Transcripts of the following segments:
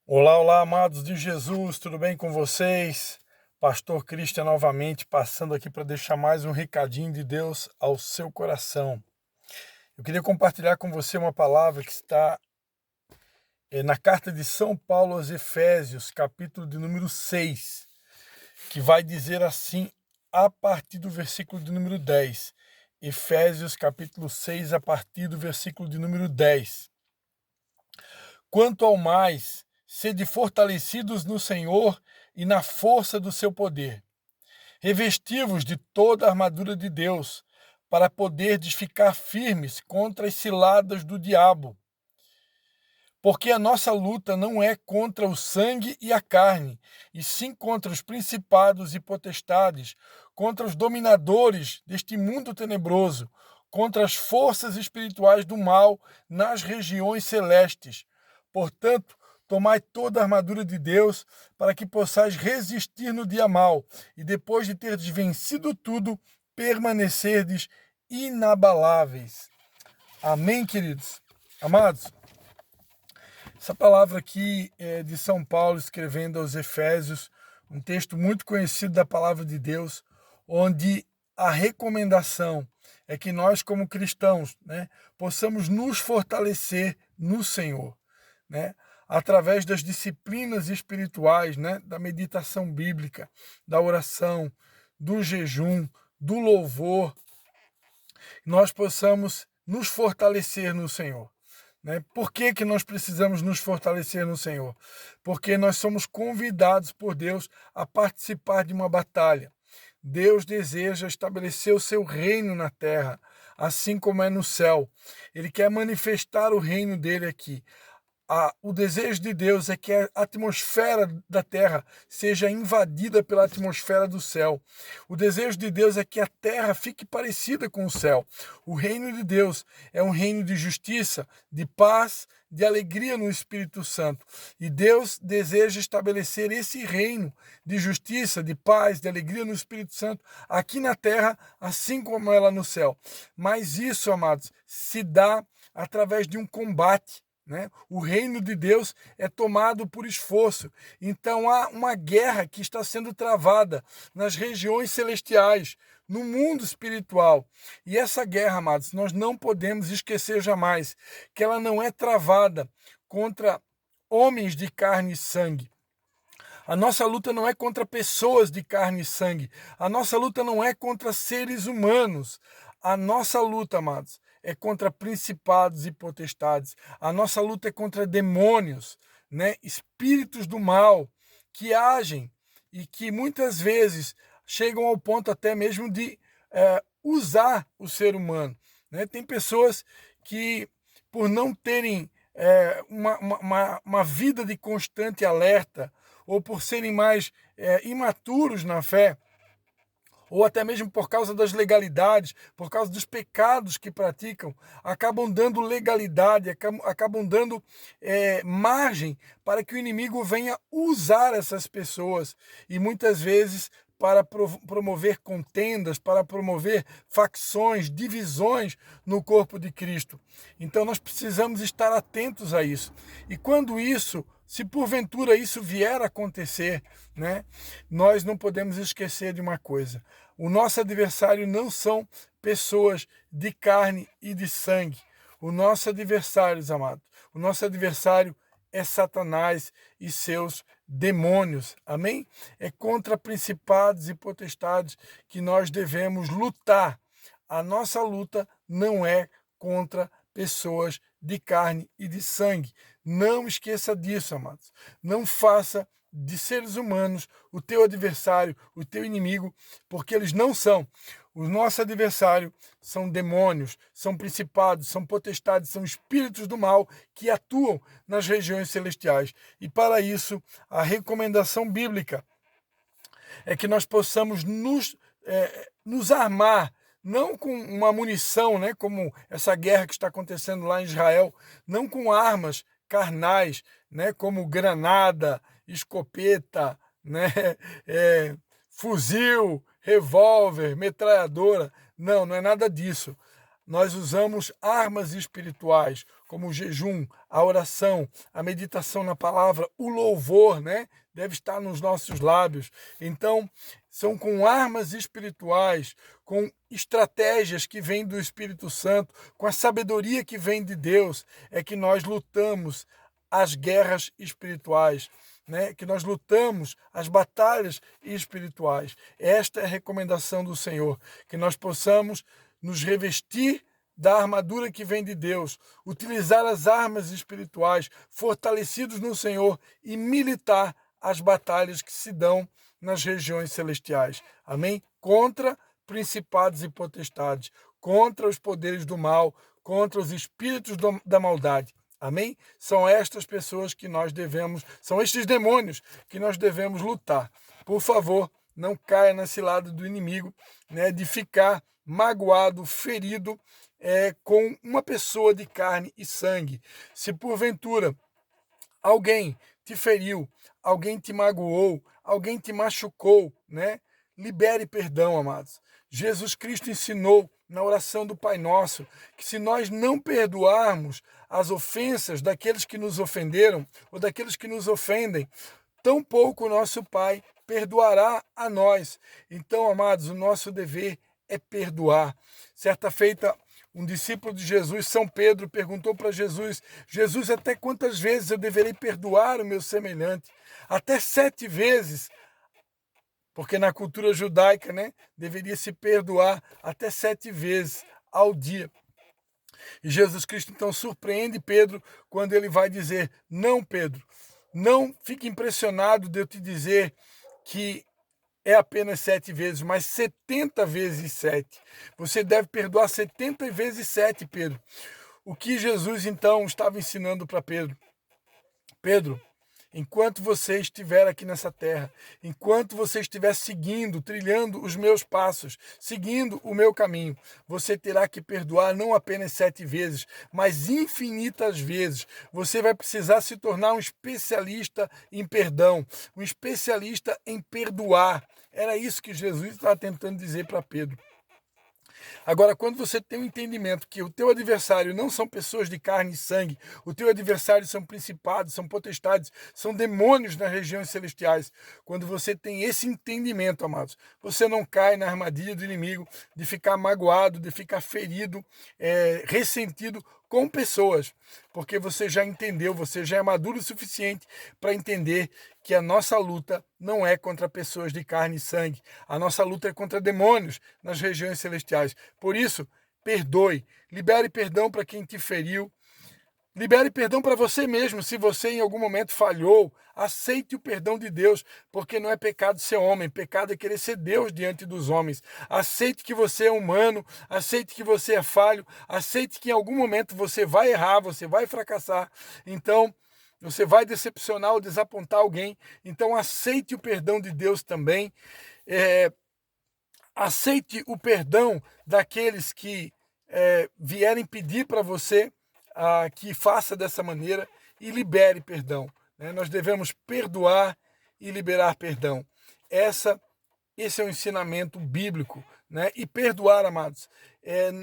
Olá, olá, amados de Jesus, tudo bem com vocês? Pastor Cristian novamente passando aqui para deixar mais um recadinho de Deus ao seu coração. Eu queria compartilhar com você uma palavra que está na carta de São Paulo aos Efésios, capítulo de número 6, que vai dizer assim, a partir do versículo de número 10. Efésios, capítulo 6, a partir do versículo de número 10. Quanto ao mais, sede fortalecidos no Senhor e na força do seu poder. Revesti-vos de toda a armadura de Deus, para poderdes ficar firmes contra as ciladas do diabo. Porque a nossa luta não é contra o sangue e a carne, e sim contra os principados e potestades, contra os dominadores deste mundo tenebroso, contra as forças espirituais do mal nas regiões celestes. Portanto, tomai toda a armadura de Deus, para que possais resistir no dia mau, e depois de terdes vencido tudo, permanecerdes inabaláveis. Amém, queridos? Amados, essa palavra aqui é de São Paulo escrevendo aos Efésios, um texto muito conhecido da palavra de Deus, onde a recomendação é que nós, como cristãos, possamos nos fortalecer no Senhor, através das disciplinas espirituais, da meditação bíblica, da oração, do jejum, do louvor, nós possamos nos fortalecer no Senhor. Por que nós precisamos nos fortalecer no Senhor? Porque nós somos convidados por Deus a participar de uma batalha. Deus deseja estabelecer o seu reino na terra, assim como é no céu. Ele quer manifestar o reino dele aqui. O desejo de Deus é que a atmosfera da terra seja invadida pela atmosfera do céu. O desejo de Deus é que a terra fique parecida com o céu. O reino de Deus é um reino de justiça, de paz, de alegria no Espírito Santo. E Deus deseja estabelecer esse reino de justiça, de paz, de alegria no Espírito Santo aqui na terra, assim como ela no céu. Mas isso, amados, se dá através de um combate. O reino de Deus é tomado por esforço. Então há uma guerra que está sendo travada nas regiões celestiais, no mundo espiritual. E essa guerra, amados, nós não podemos esquecer jamais que ela não é travada contra homens de carne e sangue. A nossa luta não é contra pessoas de carne e sangue. A nossa luta não é contra seres humanos. A nossa luta, amados, é contra principados e potestades. A nossa luta é contra demônios, espíritos do mal que agem e que muitas vezes chegam ao ponto até mesmo de usar o ser humano. Tem pessoas que, por não terem uma vida de constante alerta, ou por serem mais imaturos na fé, ou até mesmo por causa das legalidades, por causa dos pecados que praticam, acabam dando legalidade, acabam dando margem para que o inimigo venha usar essas pessoas, e muitas vezes para promover contendas, para promover facções, divisões no corpo de Cristo. Então nós precisamos estar atentos a isso. E quando isso, se porventura isso vier a acontecer, nós não podemos esquecer de uma coisa. O nosso adversário não são pessoas de carne e de sangue. O nosso adversário, amados, o nosso adversário é Satanás e seus demônios, amém? É contra principados e potestades que nós devemos lutar. A nossa luta não é contra pessoas de carne e de sangue. Não esqueça disso, amados. Não faça de seres humanos o teu adversário, o teu inimigo, porque eles não são. O nosso adversário são demônios, são principados, são potestades, são espíritos do mal que atuam nas regiões celestiais. E para isso, a recomendação bíblica é que nós possamos nos armar, não com uma munição, como essa guerra que está acontecendo lá em Israel, não com armas carnais, como granada, escopeta, fuzil, revólver, metralhadora. Não é nada disso. Nós usamos armas espirituais, como o jejum, a oração, a meditação na palavra, o louvor, né? Deve estar nos nossos lábios. Então, são com armas espirituais, com estratégias que vêm do Espírito Santo, com a sabedoria que vem de Deus, é que nós lutamos as guerras espirituais, né? Que nós lutamos as batalhas espirituais. Esta é a recomendação do Senhor, que nós possamos nos revestir da armadura que vem de Deus, utilizar as armas espirituais, fortalecidos no Senhor e militar as batalhas que se dão nas regiões celestiais. Amém? Contra principados e potestades, contra os poderes do mal, contra os espíritos da maldade. Amém? São estas pessoas que nós devemos, são estes demônios que nós devemos lutar. Por favor, não caia na cilada do inimigo, né, de ficar magoado, ferido com uma pessoa de carne e sangue. Se porventura alguém te feriu, alguém te magoou, alguém te machucou, né? Libere perdão, amados. Jesus Cristo ensinou na oração do Pai Nosso que se nós não perdoarmos as ofensas daqueles que nos ofenderam ou daqueles que nos ofendem, tampouco o nosso Pai perdoará a nós. Então, amados, o nosso dever é perdoar. Certa feita, um discípulo de Jesus, São Pedro, perguntou para Jesus: Jesus, até quantas vezes eu deverei perdoar o meu semelhante? Até 7 vezes. Porque na cultura judaica, né, deveria se perdoar até 7 vezes ao dia. E Jesus Cristo então surpreende Pedro quando ele vai dizer: não, Pedro, não fique impressionado de eu te dizer que é apenas 7 vezes, mas 70 vezes 7. Você deve perdoar 70 vezes 7, Pedro. O que Jesus então estava ensinando para Pedro? Pedro, enquanto você estiver aqui nessa terra, enquanto você estiver seguindo, trilhando os meus passos, seguindo o meu caminho, você terá que perdoar não apenas 7 vezes, mas infinitas vezes. Você vai precisar se tornar um especialista em perdão, um especialista em perdoar. Era isso que Jesus estava tentando dizer para Pedro. Agora, quando você tem um entendimento que o teu adversário não são pessoas de carne e sangue, o teu adversário são principados, são potestades, são demônios nas regiões celestiais. Quando você tem esse entendimento, amados, você não cai na armadilha do inimigo de ficar magoado, de ficar ferido, ressentido com pessoas, porque você já entendeu, você já é maduro o suficiente para entender que a nossa luta não é contra pessoas de carne e sangue, a nossa luta é contra demônios nas regiões celestiais. Por isso, perdoe, libere perdão para quem te feriu, libere perdão para você mesmo. Se você em algum momento falhou, aceite o perdão de Deus, porque não é pecado ser homem, pecado é querer ser Deus diante dos homens. Aceite que você é humano, aceite que você é falho, aceite que em algum momento você vai errar, você vai fracassar. Então, você vai decepcionar ou desapontar alguém. Então, aceite o perdão de Deus também. Aceite o perdão daqueles que vierem pedir para você que faça dessa maneira e libere perdão. Né? Nós devemos perdoar e liberar perdão. Esse é o ensinamento bíblico. Né? E perdoar, amados,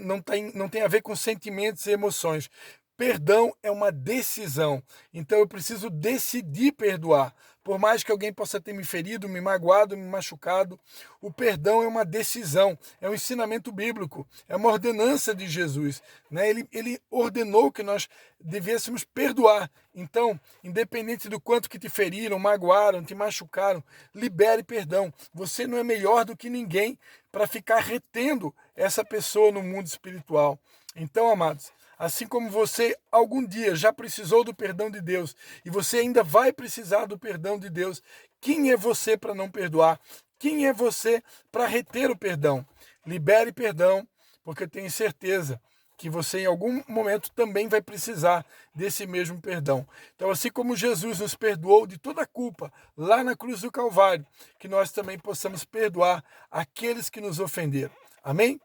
não tem a ver com sentimentos e emoções. Perdão é uma decisão. Então eu preciso decidir perdoar. Por mais que alguém possa ter me ferido, me magoado, me machucado, o perdão é uma decisão, é um ensinamento bíblico, é uma ordenança de Jesus. Né? Ele ordenou que nós devêssemos perdoar. Então, independente do quanto que te feriram, magoaram, te machucaram, libere perdão. Você não é melhor do que ninguém para ficar retendo essa pessoa no mundo espiritual. Então, amados, assim como você algum dia já precisou do perdão de Deus e você ainda vai precisar do perdão de Deus, quem é você para não perdoar? Quem é você para reter o perdão? Libere perdão, porque eu tenho certeza que você em algum momento também vai precisar desse mesmo perdão. Então, assim como Jesus nos perdoou de toda a culpa lá na cruz do Calvário, que nós também possamos perdoar aqueles que nos ofenderam. Amém?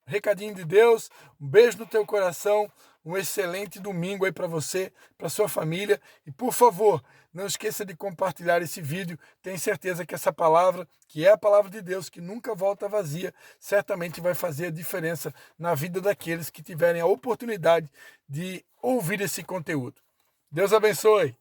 Recadinho de Deus, um beijo no teu coração, um excelente domingo aí para você, para sua família. E por favor, não esqueça de compartilhar esse vídeo. Tenho certeza que essa palavra, que é a palavra de Deus, que nunca volta vazia, certamente vai fazer a diferença na vida daqueles que tiverem a oportunidade de ouvir esse conteúdo. Deus abençoe!